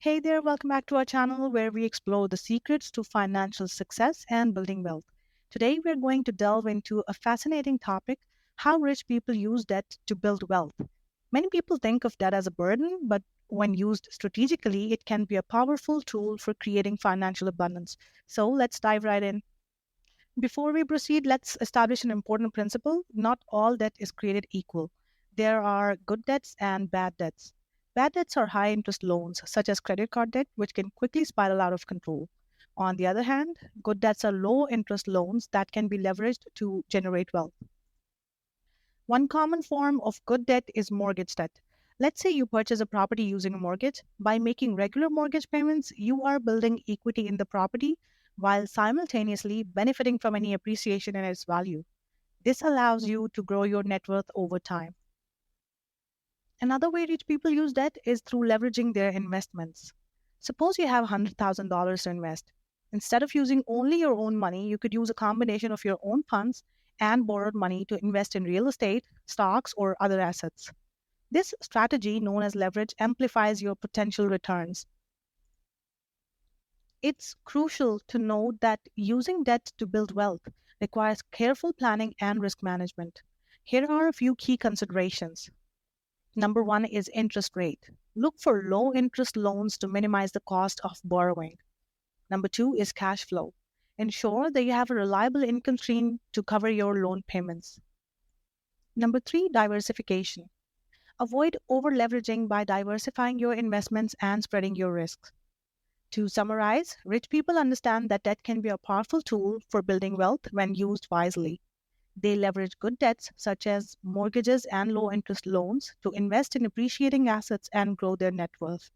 Hey there, welcome back to our channel where we explore the secrets to financial success and building wealth. Today, we're going to delve into a fascinating topic: how rich people use debt to build wealth. Many people think of debt as a burden, but when used strategically, it can be a powerful tool for creating financial abundance. So, let's dive right in. Before we proceed, let's establish an important principle. Not all debt is created equal. There are good debts and bad debts. Bad debts are high interest loans, such as credit card debt, which can quickly spiral out of control. On the other hand, good debts are low interest loans that can be leveraged to generate wealth. One common form of good debt is mortgage debt. Let's say you purchase a property using a mortgage. By making regular mortgage payments, you are building equity in the property while simultaneously benefiting from any appreciation in its value. This allows you to grow your net worth over time. Another way rich people use debt is through leveraging their investments. Suppose you have $100,000 to invest. Instead of using only your own money, you could use a combination of your own funds and borrowed money to invest in real estate, stocks, or other assets. This strategy, known as leverage, amplifies your potential returns. It's crucial to note that using debt to build wealth requires careful planning and risk management. Here are a few key considerations. Number one is interest rate. Look for low interest loans to minimize the cost of borrowing. Number two is cash flow. Ensure that you have a reliable income stream to cover your loan payments. Number three, diversification. Avoid over leveraging by diversifying your investments and spreading your risks. To summarize, rich people understand that debt can be a powerful tool for building wealth when used wisely. They leverage good debts such as mortgages and low interest loans to invest in appreciating assets and grow their net worth.